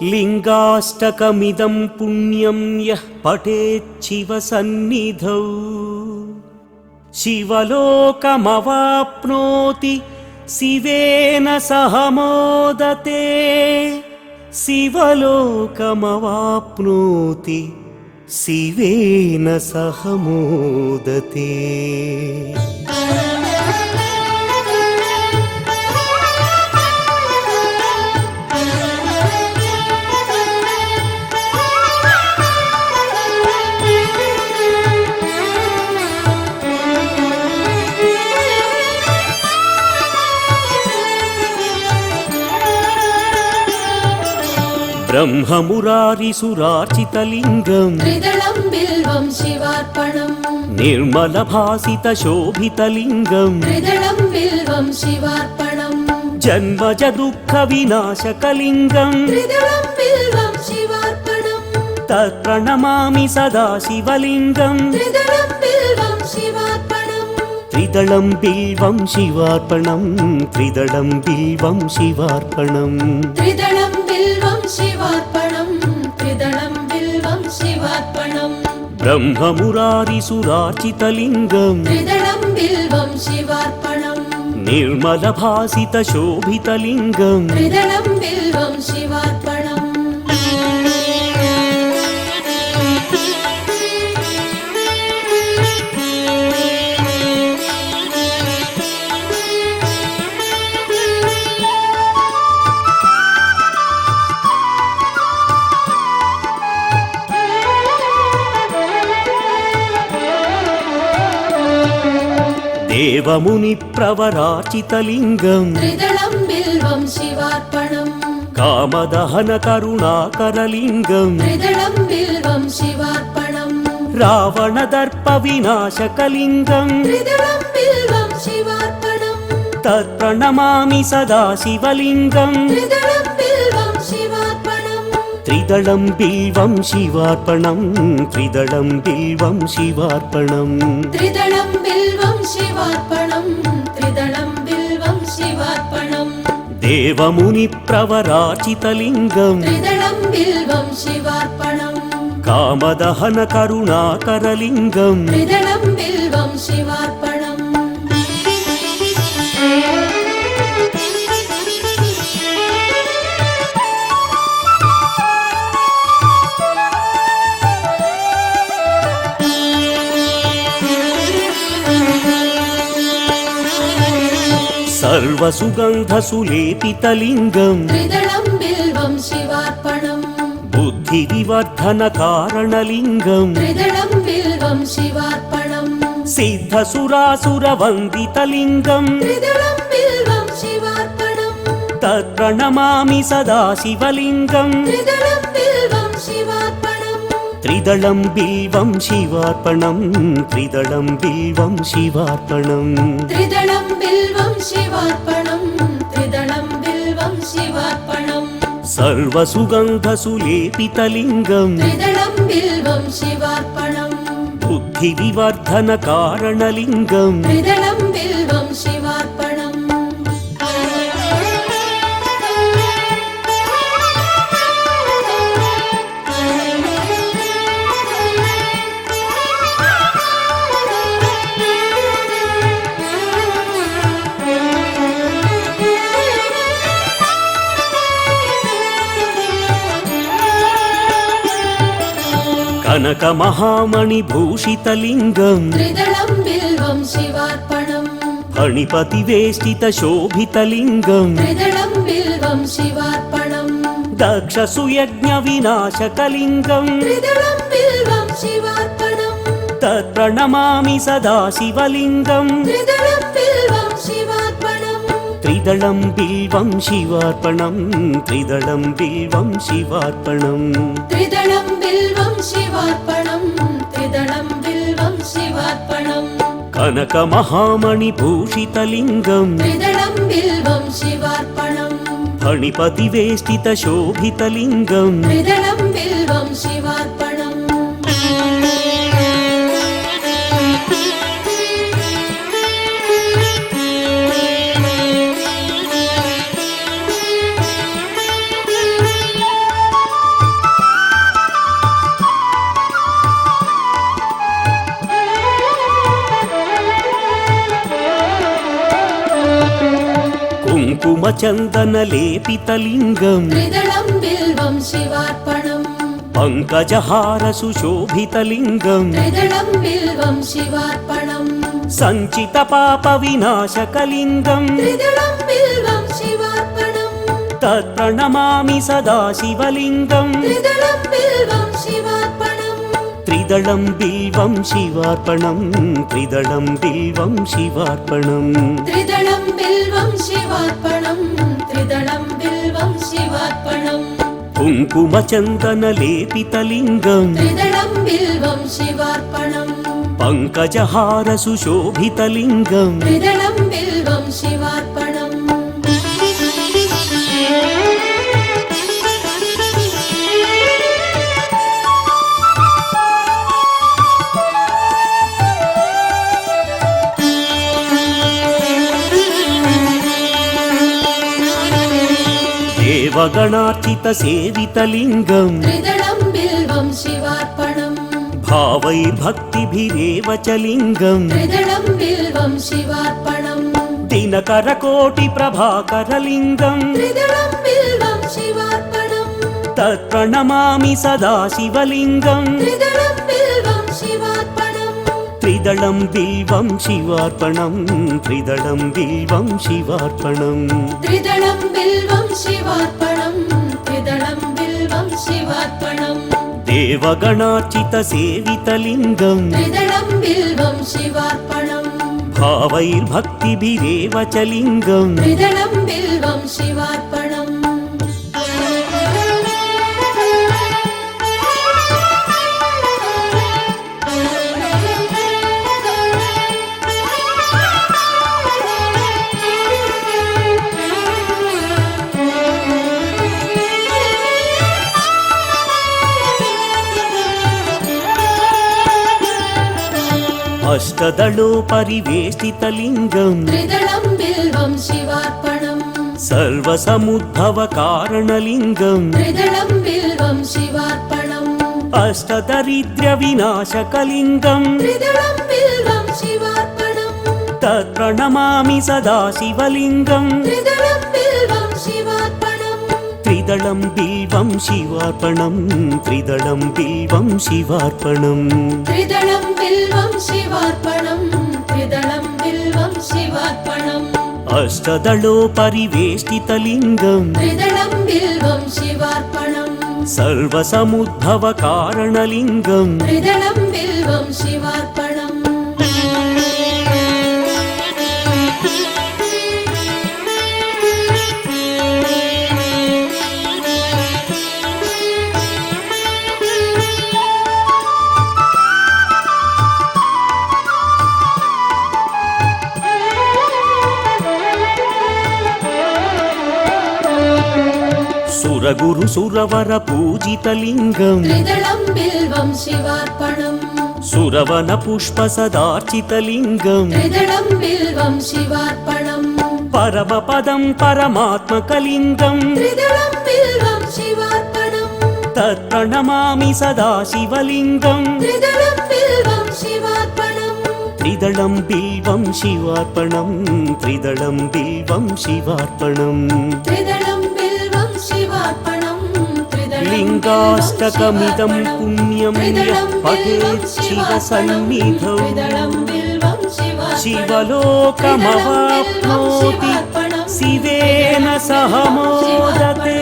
लिङ्गाष्टकमिदं पुण्यं यः पठेच्छिवसन्निधौ शिवलोकमवाप्नोति शिवेन सह मोदते। शिवलोकमवाप्नोति शिवेन सह मोदते। ब्रह्ममुरारिसुरार्चितलिङ्गं त्रिदलं बिल्वं शिवार्पणम् निर्मलभासितशोभितलिङ्गं त्रिदलं बिल्वं शिवार्पणम् जन्मज दुःखविनाशकलिङ्गं त्रिदलं बिल्वं शिवार्पणम् तत्प्रणमामि सदा शिवलिङ्गं त्रिदलं बिल्वं शिवार्पणम् त्रिदलं बिल्वं शिवार्पणं त्रिदलं बिल्वं शिवार्पणम् त्रिदलं बिल्वं शिवार्पणम् त्रिदलं बिल्वं शिवार्पणम् ब्रह्ममुरारिसुरार्चितलिङ्गं त्रिदलं बिल्वं शिवार्पणम् निर्मलभासितशोभितलिङ्गं त्रिदलं बिल्वं शिवार्पणम् देवमुनिप्रवरार्चितलिङ्गं त्रिदलं बिल्वं शिवार्पणम् कामदहनकरुणाकरलिङ्गं त्रिदलं बिल्वं शिवार्पणम् रावणदर्पविनाशकलिङ्गं त्रिदलं बिल्वं शिवार्पणम् तत्प्रणमामि सदा शिवलिङ्गं त्रिदलं बिल्वं शिवार्पणम् त्रिदलं बिल्वं शिवार्पणं त्रिदलं बिल्वं शिवार्पणम् त्रिदलं बिल्वं शिवार्पणम् त्रिदलं बिल्वं शिवार्पणम् देवमुनिप्रवरार्चितलिङ्गं त्रिदलं बिल्वं शिवार्पणम् कामदहनकरुणाकरलिङ्गं त्रिदलं बिल्वं शिवार्पणम् सर्वसुगन्धसुलेपितलिङ्गं त्रिदलं बिल्वं शिवार्पणम् बुद्धिविवर्धनकारणलिङ्गं त्रिदलं बिल्वं शिवार्पणम् सिद्धसुरासुरवन्दितलिङ्गं त्रिदलं बिल्वं शिवार्पणम् तत्प्रणमामि सदा शिवलिङ्गं त्रिदलं बिल्वं शिवार्पणम् त्रिदलं बिल्वं शिवार्पणं त्रिदलं बिल्वं शिवार्पणम् त्रिदलं बिल्वं शिवार्पणम् त्रिदलं बिल्वं शिवार्पणम् सर्वसुगन्धसुलेपितलिङ्गं त्रिदलं बिल्वं शिवार्पणम् बुद्धिविवर्धनकारणलिङ्गं त्रिदलं बिल्वं शिवार्पणम् कनकमहामणिभूषितलिङ्गं त्रिदलं बिल्वं शिवार्पणम् फणिपतिवेष्टितशोभितलिङ्गं त्रिदलं बिल्वं शिवार्पणम् दक्षसुयज्ञविनाशकलिङ्गं त्रिदलं बिल्वं शिवार्पणम् तत्प्रणमामि सदा शिवलिङ्गं त्रिदलं बिल्वं शिवार्पणम् त्रिदलं बिल्वं शिवार्पणं त्रिदलं बिल्वं शिवार्पणम् त्रिदलं बिल्वं शिवार्पणम् त्रिदलं बिल्वं शिवार्पणम् कनकमहामणिभूषितलिङ्गं त्रिदलं बिल्वं शिवार्पणम् फणिपतिवेष्टितशोभितलिङ्गं त्रिदलं बिल्वं शिवार्पणम् कुङ्कुमचन्दनलेपितलिङ्गम् त्रिदलं बिल्वं शिवार्पणम् पङ्कजहारसुशोभितलिङ्गम् त्रिदलं बिल्वं शिवार्पणम् सञ्चितपापविनाशकलिङ्गम् त्रिदलं बिल्वं शिवार्पणम् तत्प्रणमामि सदा शिवलिङ्गम् त्रिदलं बिल्वं शिवार्पणम् त्रिदलं बिल्वं शिवार्पणम् त्रिदलं बिल्वं शिवार्पणम् त्रिदलं बिल्वं शिवार्पणम् त्रिदलं बिल्वं शिवार्पणम् कुङ्कुमचन्दनलेपितलिङ्गम् त्रिदलं बिल्वं शिवार्पणम् पङ्कजहारसुशोभितलिङ्गम् त्रिदलं बिल्वं शिवार्पणम् देवगणार्चितसेवितलिङ्गम् त्रिदलं बिल्वं शिवार्पणम् भावैर्भक्तिभिरेव च लिङ्गम् त्रिदलं बिल्वं शिवार्पणम् दिनकरकोटिप्रभाकरलिङ्गम् त्रिदलं बिल्वं शिवार्पणम् तत्प्रणमामि सदा शिवलिङ्गम् त्रिदलं बिल्वं शिवार्पणम् त्रिदलं बिल्वं शिवार्पणम् त्रिदलं बिल्वं शिवार्पणम् त्रिदलं बिल्वं शिवार्पणम् त्रिदलं बिल्वं शिवार्पणम् देवगणार्चितसेवितलिङ्गम् त्रिदलं बिल्वं शिवार्पणम् भावैर्भक्तिभिरेव च लिङ्गम् त्रिदलं बिल्वं शिवार्पणम् अष्टदलोपरिवेष्टितलिङ्गम् त्रिदलं बिल्वं शिवार्पणम् सर्वसमुद्भवकारणलिङ्गम् त्रिदलं बिल्वं शिवार्पणम् अष्टदरिद्र्यविनाशकलिङ्गम् त्रिदलं बिल्वं शिवार्पणम् तत्प्रणमामि सदा शिवलिङ्गम् त्रिदलं बिल्वं शिवार्पणम् त्रिदलं बिल्वं शिवार्पणम् त्रिदलं बिल्वं शिवार्पणम् त्रिदलं बिल्वं शिवार्पणम् त्रिदलं बिल्वं शिवार्पणम् अष्टदलोपरिवेष्टितलिङ्गम् त्रिदलं बिल्वं शिवार्पणम् सर्वसमुद्भवकारणलिङ्गम् त्रिदलं बिल्वं शिवार्पणम् सुरगुरुसुरवरपूजितलिङ्गम् त्रिदलं बिल्वं शिवार्पणम् सुरवनपुष्पसदार्चितलिङ्गम् त्रिदलं बिल्वं शिवार्पणम् परमपदं परमात्मकलिङ्गम् त्रिदलं बिल्वं शिवार्पणम् तत्प्रणमामि सदा शिवलिङ्गम् त्रिदलं बिल्वं शिवार्पणम् त्रिदलं बिल्वं शिवार्पणम् त्रिदलं बिल्वं शिवार्पणम् त्रिदलं बिल्वं शिवार्पणम् लिङ्गाष्टकमिदं पुण्यं यः पठेत् शिवसन्निधौ शिवलोकमवाप्नोति शिवेन सह मोदते।